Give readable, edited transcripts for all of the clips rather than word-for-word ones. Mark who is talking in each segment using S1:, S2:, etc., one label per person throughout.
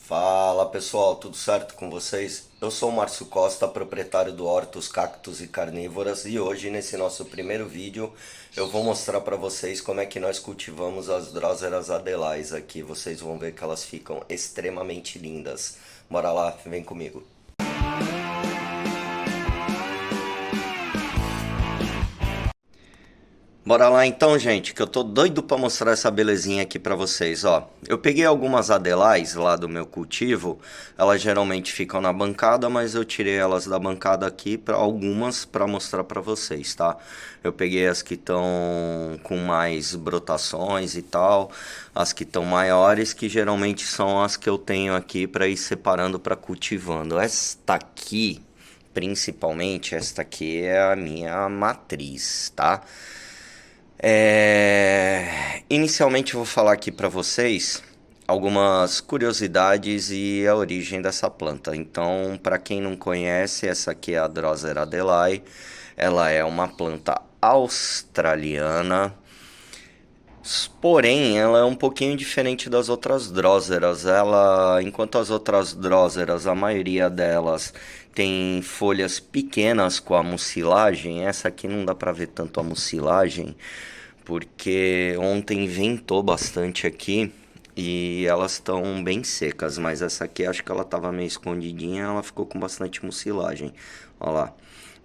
S1: Fala pessoal, tudo certo com vocês? Eu sou o Márcio Costa, proprietário do Hortus Cactos e Carnívoras, e hoje nesse nosso primeiro vídeo eu vou mostrar para vocês como é que nós cultivamos as Drosera Adelais aqui. Vocês vão ver que elas ficam extremamente lindas. Bora lá, vem comigo. Bora lá então, gente, que eu tô doido pra mostrar essa belezinha aqui pra vocês, ó. Eu peguei algumas adelais lá do meu cultivo, elas geralmente ficam na bancada, mas eu tirei elas da bancada aqui para algumas para mostrar pra vocês, tá? Eu peguei as que estão com mais brotações e tal, as que estão maiores, que geralmente são as que eu tenho aqui para ir separando para cultivando. Esta aqui, principalmente, esta aqui é a minha matriz, tá? Inicialmente eu vou falar aqui para vocês algumas curiosidades e a origem dessa planta. Então, para quem não conhece, essa aqui é a Drosera adelai. Ela é uma planta australiana, porém ela é um pouquinho diferente das outras dróseras. Enquanto as outras dróseras, a maioria delas tem folhas pequenas com a mucilagem, essa aqui não dá para ver tanto a mucilagem, porque ontem ventou bastante aqui e elas estão bem secas, mas essa aqui acho que ela estava meio escondidinha, ela ficou com bastante mucilagem. Olha lá.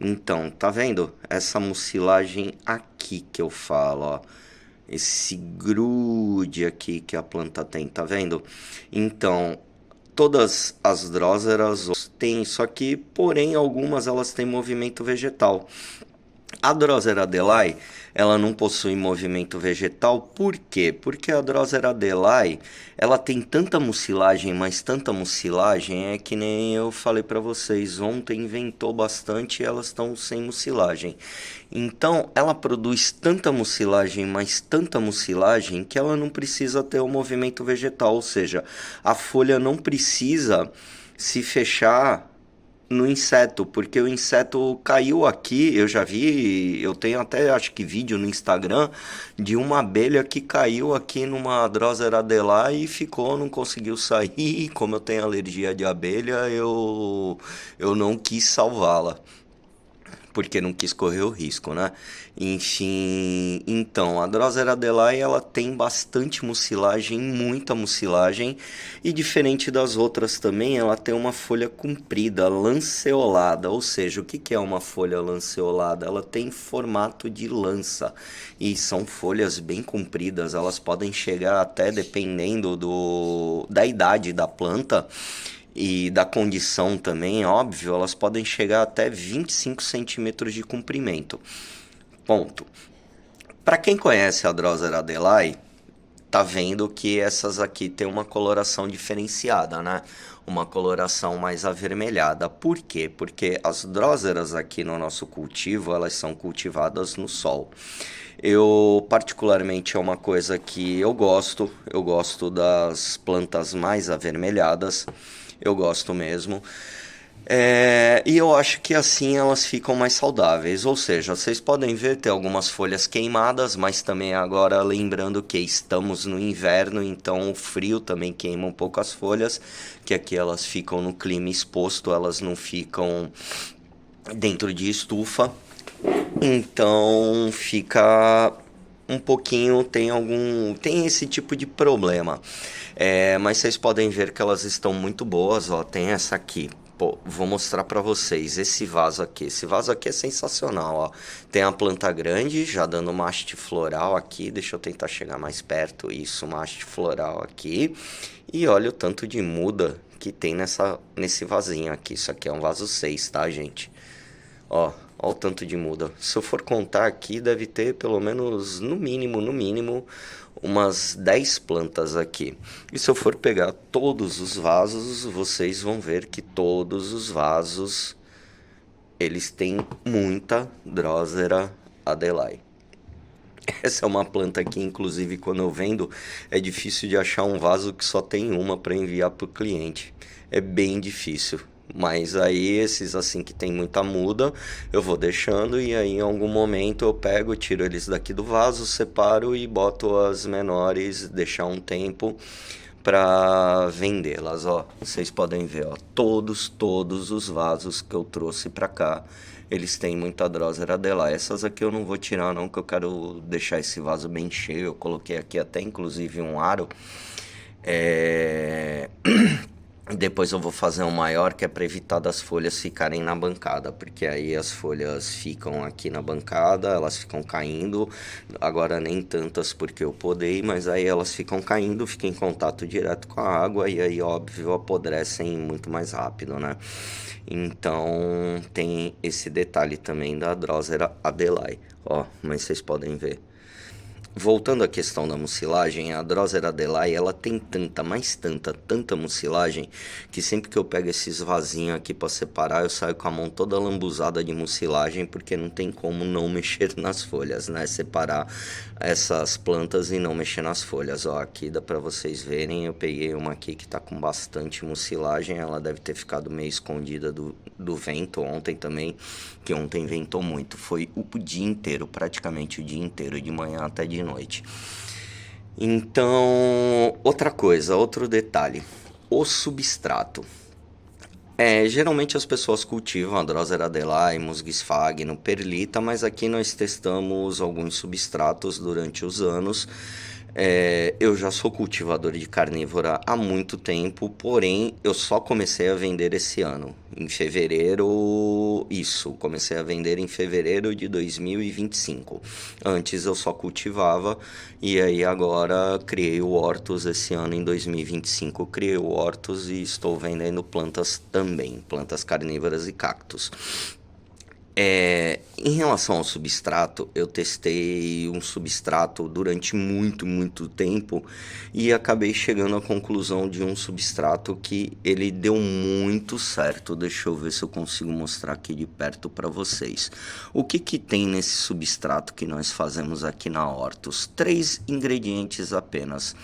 S1: Então, tá vendo? Essa mucilagem aqui que eu falo, ó. Esse grude aqui que a planta tem, tá vendo? Então, todas as dróseras têm isso aqui, porém algumas elas têm movimento vegetal. A Drosera adelai, ela não possui movimento vegetal, por quê? Porque a Drosera adelai, ela tem tanta mucilagem, mas tanta mucilagem, é que nem eu falei para vocês, ontem ventou bastante e elas estão sem mucilagem. Então, ela produz tanta mucilagem, mas tanta mucilagem, que ela não precisa ter o movimento vegetal, ou seja, a folha não precisa se fechar no inseto, porque o inseto caiu aqui, eu já vi, eu tenho até acho que vídeo no Instagram de uma abelha que caiu aqui numa Drosera adelai e ficou, não conseguiu sair. Como eu tenho alergia de abelha, eu não quis salvá-la porque não quis correr o risco, né? Enfim, então, a Drosera adelai, ela tem bastante mucilagem, muita mucilagem, e diferente das outras também, ela tem uma folha comprida, lanceolada, ou seja, o que que é uma folha lanceolada? Ela tem formato de lança, e são folhas bem compridas, elas podem chegar até, dependendo da idade da planta, e da condição também, óbvio, elas podem chegar até 25 centímetros de comprimento. Ponto. Para quem conhece a Drosera adelai, tá vendo que essas aqui tem uma coloração diferenciada, né? Uma coloração mais avermelhada. Por quê? Porque as dróseras aqui no nosso cultivo, elas são cultivadas no sol. Eu, particularmente, é uma coisa que eu gosto das plantas mais avermelhadas, eu gosto mesmo. E eu acho que assim elas ficam mais saudáveis. Ou seja, vocês podem ver, tem algumas folhas queimadas, mas também agora lembrando que estamos no inverno, então o frio também queima um pouco as folhas, que aqui elas ficam no clima exposto, elas não ficam dentro de estufa. Então fica um pouquinho, tem esse tipo de problema. Mas vocês podem ver que elas estão muito boas, ó. Tem essa aqui. Pô, vou mostrar pra vocês esse vaso aqui. Esse vaso aqui é sensacional, ó. Tem a planta grande, já dando uma haste floral aqui. Deixa eu tentar chegar mais perto. Isso, uma haste floral aqui. E olha o tanto de muda que tem nesse vasinho aqui. Isso aqui é um vaso 6, tá, gente? Ó, ó o tanto de muda. Se eu for contar aqui, deve ter pelo menos, no mínimo, umas 10 plantas aqui. E se eu for pegar todos os vasos, vocês vão ver que todos os vasos, eles têm muita Drosera adelai. Essa é uma planta que, inclusive, quando eu vendo, é difícil de achar um vaso que só tem uma para enviar para o cliente. É bem difícil. Mas aí esses assim que tem muita muda, eu vou deixando e aí em algum momento eu pego, tiro eles daqui do vaso, separo e boto as menores, deixar um tempo para vendê-las, ó. Vocês podem ver, ó, todos os vasos que eu trouxe para cá, eles têm muita Drosera Delay. Essas aqui eu não vou tirar não, que eu quero deixar esse vaso bem cheio. Eu coloquei aqui até inclusive um aro. É... Depois eu vou fazer um maior que é para evitar das folhas ficarem na bancada, porque aí as folhas ficam aqui na bancada, elas ficam caindo. Agora nem tantas porque eu podei, mas aí elas ficam caindo, ficam em contato direto com a água e aí, óbvio, apodrecem muito mais rápido, né? Então tem esse detalhe também da Drosera Adelaide, ó, mas vocês podem ver. Voltando à questão da mucilagem, a Drosera Adelaide, ela tem tanta mucilagem, que sempre que eu pego esses vasinhos aqui para separar, eu saio com a mão toda lambuzada de mucilagem, porque não tem como não mexer nas folhas, né? Separar essas plantas e não mexer nas folhas. Ó, aqui dá para vocês verem, eu peguei uma aqui que tá com bastante mucilagem, ela deve ter ficado meio escondida do vento ontem também, que ontem ventou muito, foi o dia inteiro, praticamente o dia inteiro, de manhã até de noite. Então, outra coisa, outro detalhe, o substrato. Geralmente as pessoas cultivam a Drosera Adelaide, Musgo Sphagnum, Perlita, mas aqui nós testamos alguns substratos durante os anos. Eu já sou cultivador de carnívora há muito tempo, porém eu só comecei a vender esse ano, em fevereiro. Isso, comecei a vender em fevereiro de 2025. Antes eu só cultivava e aí agora criei o Hortus esse ano em 2025. Criei o Hortus e estou vendendo plantas também, plantas carnívoras e cactos. Em relação ao substrato, eu testei um substrato durante muito tempo e acabei chegando à conclusão de um substrato que ele deu muito certo. Deixa eu ver se eu consigo mostrar aqui de perto para vocês. O que que tem nesse substrato que nós fazemos aqui na Hortus? 3 ingredientes apenas: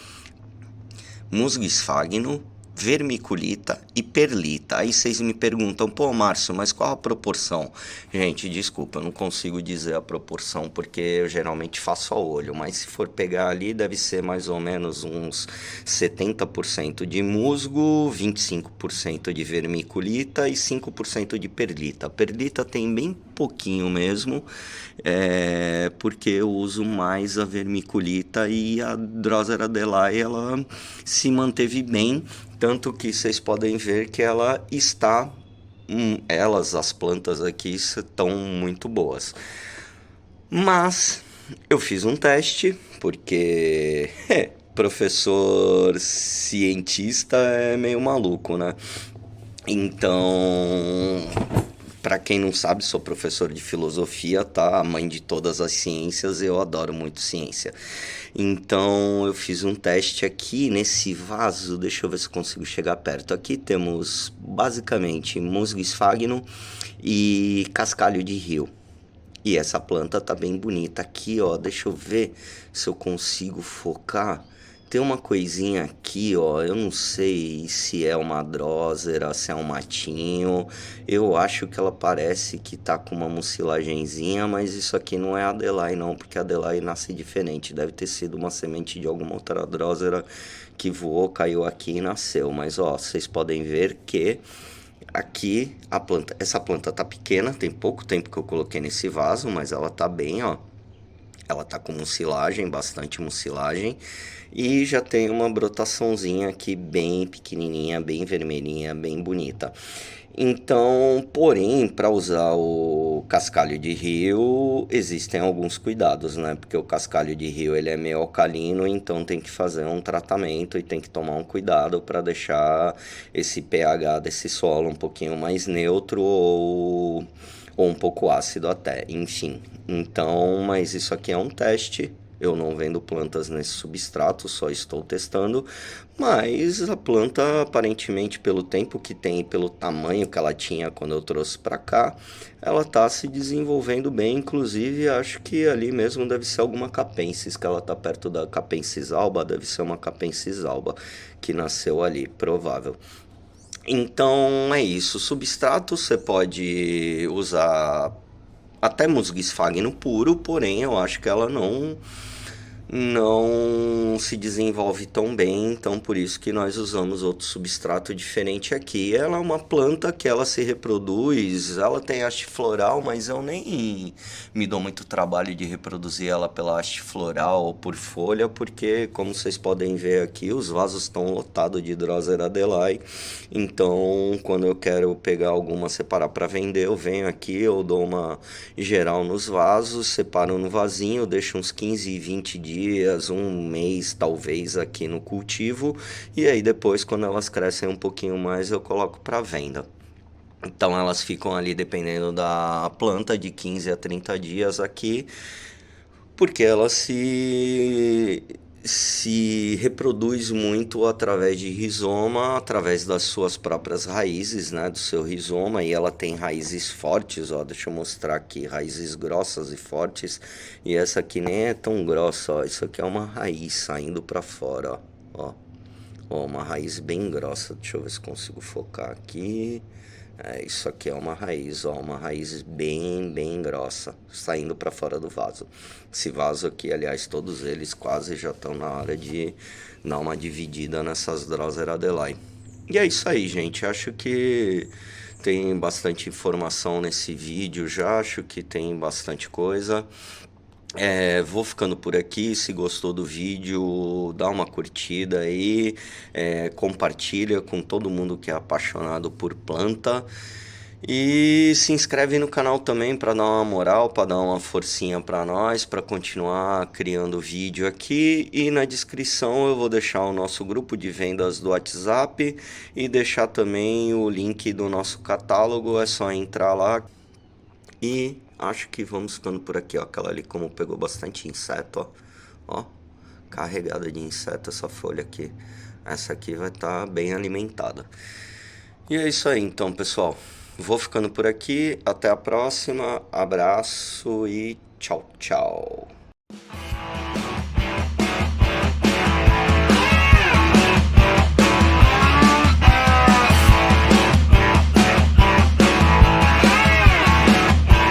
S1: musgo esfagno, vermiculita e perlita. Aí vocês me perguntam, pô, Márcio, mas qual a proporção? Gente, desculpa, eu não consigo dizer a proporção porque eu geralmente faço a olho, mas se for pegar ali, deve ser mais ou menos uns 70% de musgo, 25% de vermiculita e 5% de perlita. A perlita tem bem pouquinho mesmo, porque eu uso mais a vermiculita e a Drosera Adelaide, ela se manteve bem. Tanto que vocês podem ver que ela está... as plantas aqui estão muito boas. Mas eu fiz um teste, porque professor cientista é meio maluco, né? Então, para quem não sabe, sou professor de filosofia, tá? A mãe de todas as ciências, eu adoro muito ciência. Então eu fiz um teste aqui nesse vaso, deixa eu ver se consigo chegar perto. Aqui temos basicamente musgo esfagno e cascalho de rio. E essa planta tá bem bonita aqui, ó. Deixa eu ver se eu consigo focar. Tem uma coisinha aqui, ó, eu não sei se é uma drósera, se é um matinho. Eu acho que ela parece que tá com uma mucilagenzinha, mas isso aqui não é Adelaide não, porque a Adelaide nasce diferente. Deve ter sido uma semente de alguma outra drósera que voou, caiu aqui e nasceu. Mas ó, vocês podem ver que aqui essa planta tá pequena, tem pouco tempo que eu coloquei nesse vaso, mas ela tá bem, ó. Ela tá com mucilagem, bastante mucilagem. E já tem uma brotaçãozinha aqui bem pequenininha, bem vermelhinha, bem bonita. Então, porém, para usar o cascalho de rio, existem alguns cuidados, né? Porque o cascalho de rio ele é meio alcalino, então tem que fazer um tratamento e tem que tomar um cuidado para deixar esse pH desse solo um pouquinho mais neutro ou um pouco ácido até, enfim. Então, mas isso aqui é um teste. Eu não vendo plantas nesse substrato, só estou testando. Mas a planta, aparentemente, pelo tempo que tem e pelo tamanho que ela tinha quando eu trouxe para cá, ela está se desenvolvendo bem. Inclusive, acho que ali mesmo deve ser alguma capensis, que ela está perto da capensis alba, deve ser uma capensis alba que nasceu ali, provável. Então é isso. Substrato você pode usar até musgo esfagno puro, porém eu acho que ela não se desenvolve tão bem, então por isso que nós usamos outro substrato diferente aqui. Ela é uma planta que ela se reproduz, ela tem haste floral, mas eu nem me dou muito trabalho de reproduzir ela pela haste floral ou por folha, porque como vocês podem ver aqui, os vasos estão lotados de Drosera adelai. Então, quando eu quero pegar alguma, separar para vender, eu venho aqui, eu dou uma geral nos vasos, separo no vasinho, deixo uns 15, 20 dias, um mês talvez aqui no cultivo, e aí depois, quando elas crescem um pouquinho mais, eu coloco para venda. Então elas ficam ali dependendo da planta de 15 a 30 dias aqui, porque ela se reproduz muito através de rizoma, através das suas próprias raízes, né, do seu rizoma, e ela tem raízes fortes, ó, deixa eu mostrar aqui, raízes grossas e fortes, e essa aqui nem é tão grossa, ó, isso aqui é uma raiz saindo para fora, ó, ó, uma raiz bem grossa, deixa eu ver se consigo focar aqui. Isso aqui é uma raiz, ó, uma raiz bem grossa, saindo para fora do vaso. Esse vaso aqui, aliás, todos eles quase já estão na hora de dar uma dividida nessas Drosera adelai. E é isso aí, gente. Acho que tem bastante informação nesse vídeo já, acho que tem bastante coisa. Vou ficando por aqui. Se gostou do vídeo, dá uma curtida aí, compartilha com todo mundo que é apaixonado por planta e se inscreve no canal também para dar uma moral, para dar uma forcinha para nós, para continuar criando vídeo aqui. E na descrição eu vou deixar o nosso grupo de vendas do WhatsApp e deixar também o link do nosso catálogo. É só entrar lá. E acho que vamos ficando por aqui, ó. Aquela ali como pegou bastante inseto, ó. Ó, carregada de inseto essa folha aqui. Essa aqui vai estar bem alimentada. E é isso aí então, pessoal. Vou ficando por aqui. Até a próxima. Abraço e tchau, tchau.